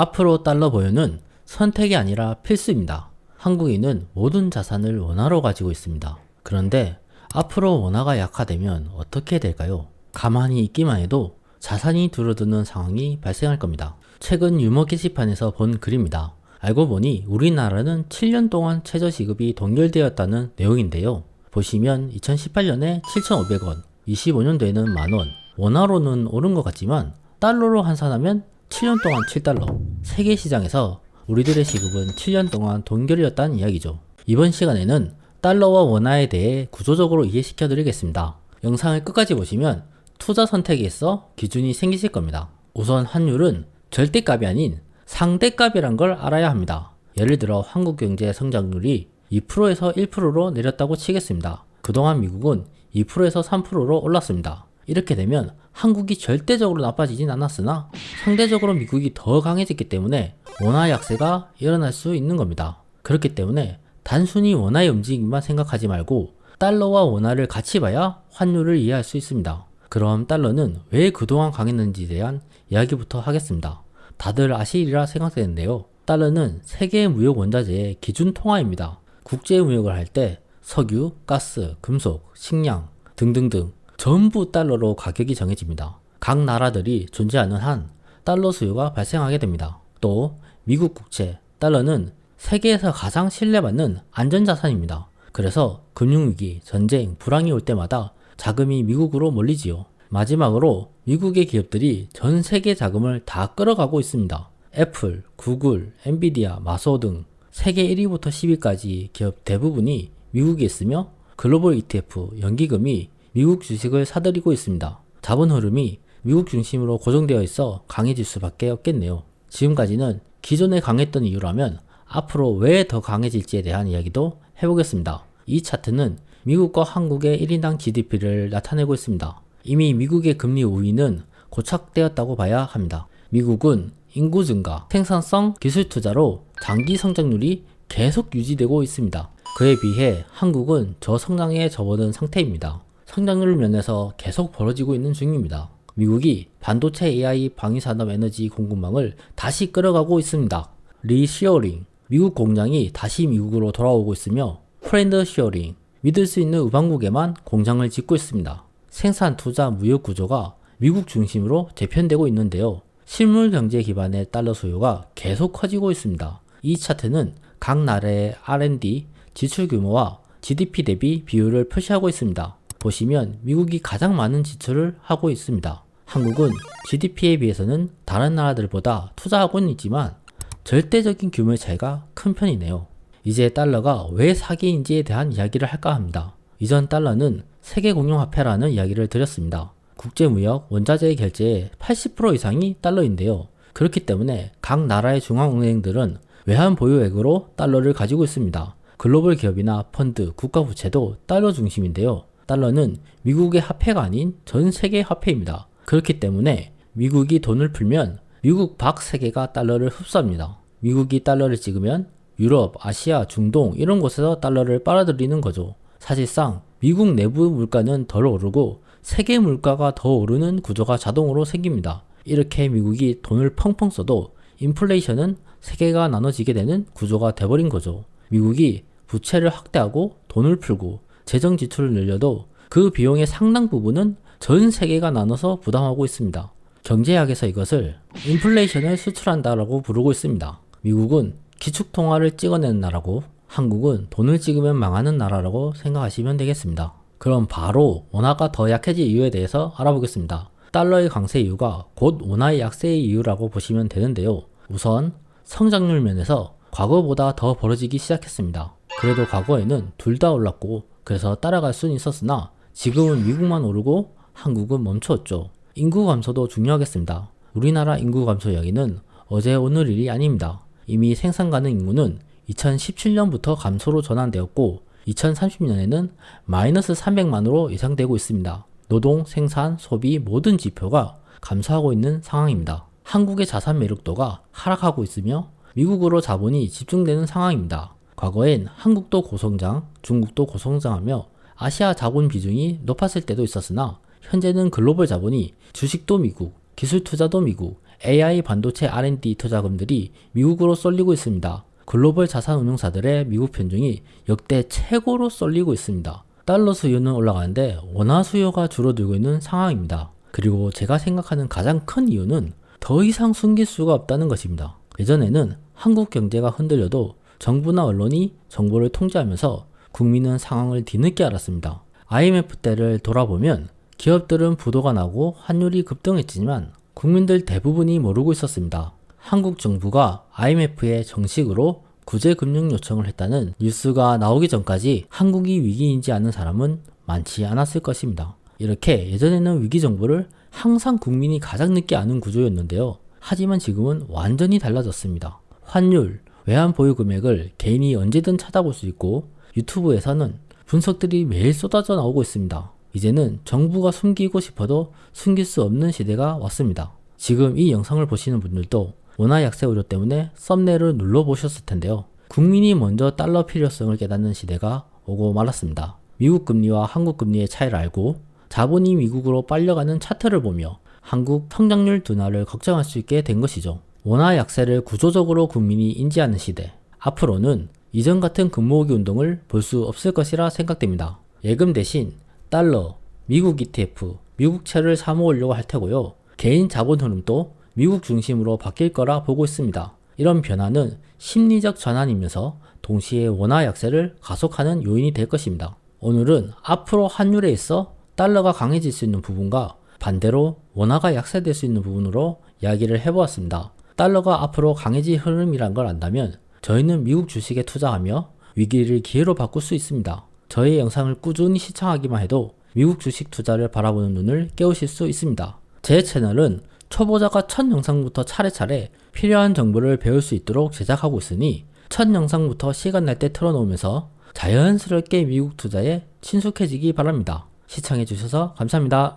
앞으로 달러 보유는 선택이 아니라 필수입니다. 한국인은 모든 자산을 원화로 가지고 있습니다. 그런데 앞으로 원화가 약화되면 어떻게 될까요? 가만히 있기만 해도 자산이 줄어드는 상황이 발생할 겁니다. 최근 유머 게시판에서 본 글입니다. 알고 보니 우리나라는 7년 동안 최저시급이 동결되었다는 내용인데요. 보시면 2018년에 7,500원, 25년도에는 만원, 원화로는 오른 것 같지만 달러로 환산하면 7년 동안 7달러, 세계 시장에서 우리들의 시급은 7년 동안 동결이었다는 이야기죠. 이번 시간에는 달러와 원화에 대해 구조적으로 이해시켜 드리겠습니다. 영상을 끝까지 보시면 투자 선택에 있어 기준이 생기실 겁니다. 우선 환율은 절대값이 아닌 상대값이란 걸 알아야 합니다. 예를 들어 한국 경제 성장률이 2%에서 1%로 내렸다고 치겠습니다. 그동안 미국은 2%에서 3%로 올랐습니다. 이렇게 되면 한국이 절대적으로 나빠지진 않았으나 상대적으로 미국이 더 강해졌기 때문에 원화 약세가 일어날 수 있는 겁니다. 그렇기 때문에 단순히 원화의 움직임만 생각하지 말고 달러와 원화를 같이 봐야 환율을 이해할 수 있습니다. 그럼 달러는 왜 그동안 강했는지에 대한 이야기부터 하겠습니다. 다들 아시리라 생각되는데요. 달러는 세계 무역 원자재의 기준 통화입니다. 국제 무역을 할 때 석유, 가스, 금속, 식량 등등등 전부 달러로 가격이 정해집니다. 각 나라들이 존재하는 한 달러 수요가 발생하게 됩니다. 또 미국 국채, 달러는 세계에서 가장 신뢰받는 안전자산입니다. 그래서 금융위기, 전쟁, 불황이 올 때마다 자금이 미국으로 몰리지요. 마지막으로 미국의 기업들이 전 세계 자금을 다 끌어가고 있습니다. 애플, 구글, 엔비디아, 마소 등 세계 1위부터 10위까지 기업 대부분이 미국에 있으며 글로벌 ETF, 연기금이 미국 주식을 사들이고 있습니다. 자본 흐름이 미국 중심으로 고정되어 있어 강해질 수밖에 없겠네요. 지금까지는 기존에 강했던 이유라면 앞으로 왜 더 강해질지에 대한 이야기도 해보겠습니다. 이 차트는 미국과 한국의 1인당 GDP를 나타내고 있습니다. 이미 미국의 금리 우위는 고착되었다고 봐야 합니다. 미국은 인구 증가, 생산성, 기술 투자로 장기 성장률이 계속 유지되고 있습니다. 그에 비해 한국은 저성장에 접어든 상태입니다. 성장률 면에서 계속 벌어지고 있는 중입니다. 미국이 반도체 AI 방위산업 에너지 공급망을 다시 끌어가고 있습니다. 리시어링, 미국 공장이 다시 미국으로 돌아오고 있으며 프렌드 시어링, 믿을 수 있는 우방국에만 공장을 짓고 있습니다. 생산, 투자, 무역 구조가 미국 중심으로 재편되고 있는데요. 실물 경제 기반의 달러 수요가 계속 커지고 있습니다. 이 차트는 각 나라의 R&D, 지출 규모와 GDP 대비 비율을 표시하고 있습니다. 보시면 미국이 가장 많은 지출을 하고 있습니다. 한국은 GDP에 비해서는 다른 나라들보다 투자하고는 있지만 절대적인 규모의 차이가 큰 편이네요. 이제 달러가 왜 사기인지에 대한 이야기를 할까 합니다. 이전 달러는 세계 공용화폐라는 이야기를 드렸습니다. 국제무역, 원자재 결제의 80% 이상이 달러인데요. 그렇기 때문에 각 나라의 중앙은행들은 외환 보유액으로 달러를 가지고 있습니다. 글로벌 기업이나 펀드, 국가부채도 달러 중심인데요. 달러는 미국의 화폐가 아닌 전 세계 화폐입니다. 그렇기 때문에 미국이 돈을 풀면 미국 밖 세계가 달러를 흡수합니다. 미국이 달러를 찍으면 유럽, 아시아, 중동 이런 곳에서 달러를 빨아들이는 거죠. 사실상 미국 내부 물가는 덜 오르고 세계 물가가 더 오르는 구조가 자동으로 생깁니다. 이렇게 미국이 돈을 펑펑 써도 인플레이션은 세계가 나눠지게 되는 구조가 돼버린 거죠. 미국이 부채를 확대하고 돈을 풀고 재정 지출을 늘려도 그 비용의 상당 부분은 전 세계가 나눠서 부담하고 있습니다. 경제학에서 이것을 인플레이션을 수출한다라고 부르고 있습니다. 미국은 기축통화를 찍어내는 나라고 한국은 돈을 찍으면 망하는 나라라고 생각하시면 되겠습니다. 그럼 바로 원화가 더 약해질 이유에 대해서 알아보겠습니다. 달러의 강세 이유가 곧 원화의 약세의 이유라고 보시면 되는데요. 우선 성장률 면에서 과거보다 더 벌어지기 시작했습니다. 그래도 과거에는 둘 다 올랐고 그래서 따라갈 수는 있었으나 지금은 미국만 오르고 한국은 멈추었죠. 인구 감소도 중요하겠습니다. 우리나라 인구 감소 이야기는 어제 오늘 일이 아닙니다. 이미 생산 가능 인구는 2017년부터 감소로 전환되었고 2030년에는 마이너스 300만으로 예상되고 있습니다. 노동, 생산, 소비 모든 지표가 감소하고 있는 상황입니다. 한국의 자산 매력도가 하락하고 있으며 미국으로 자본이 집중되는 상황입니다. 과거엔 한국도 고성장, 중국도 고성장하며 아시아 자본 비중이 높았을 때도 있었으나 현재는 글로벌 자본이 주식도 미국, 기술 투자도 미국, AI 반도체 R&D 투자금들이 미국으로 쏠리고 있습니다. 글로벌 자산운용사들의 미국 편중이 역대 최고로 쏠리고 있습니다. 달러 수요는 올라가는데 원화 수요가 줄어들고 있는 상황입니다. 그리고 제가 생각하는 가장 큰 이유는 더 이상 숨길 수가 없다는 것입니다. 예전에는 한국 경제가 흔들려도 정부나 언론이 정보를 통제하면서 국민은 상황을 뒤늦게 알았습니다. IMF 때를 돌아보면 기업들은 부도가 나고 환율이 급등했지만 국민들 대부분이 모르고 있었습니다. 한국 정부가 IMF에 정식으로 구제 금융 요청을 했다는 뉴스가 나오기 전까지 한국이 위기인지 아는 사람은 많지 않았을 것입니다. 이렇게 예전에는 위기 정보를 항상 국민이 가장 늦게 아는 구조였는데요. 하지만 지금은 완전히 달라졌습니다. 환율, 외환 보유 금액을 개인이 언제든 찾아볼 수 있고 유튜브에서는 분석들이 매일 쏟아져 나오고 있습니다. 이제는 정부가 숨기고 싶어도 숨길 수 없는 시대가 왔습니다. 지금 이 영상을 보시는 분들도 원화 약세 우려 때문에 썸네일을 눌러보셨을 텐데요. 국민이 먼저 달러 필요성을 깨닫는 시대가 오고 말았습니다. 미국 금리와 한국 금리의 차이를 알고 자본이 미국으로 빨려가는 차트를 보며 한국 성장률 둔화를 걱정할 수 있게 된 것이죠. 원화 약세를 구조적으로 국민이 인지하는 시대. 앞으로는 이전 같은 금모으기 운동을 볼 수 없을 것이라 생각됩니다. 예금 대신 달러, 미국 ETF, 미국채를 사모으려고 할 테고요. 개인 자본 흐름도 미국 중심으로 바뀔 거라 보고 있습니다. 이런 변화는 심리적 전환이면서 동시에 원화 약세를 가속하는 요인이 될 것입니다. 오늘은 앞으로 환율에 있어 달러가 강해질 수 있는 부분과 반대로 원화가 약세될 수 있는 부분으로 이야기를 해보았습니다. 달러가 앞으로 강해질 흐름이란 걸 안다면 저희는 미국 주식에 투자하며 위기를 기회로 바꿀 수 있습니다. 저희 영상을 꾸준히 시청하기만 해도 미국 주식 투자를 바라보는 눈을 깨우실 수 있습니다. 제 채널은 초보자가 첫 영상부터 차례차례 필요한 정보를 배울 수 있도록 제작하고 있으니 첫 영상부터 시간 날 때 틀어놓으면서 자연스럽게 미국 투자에 친숙해지기 바랍니다. 시청해주셔서 감사합니다.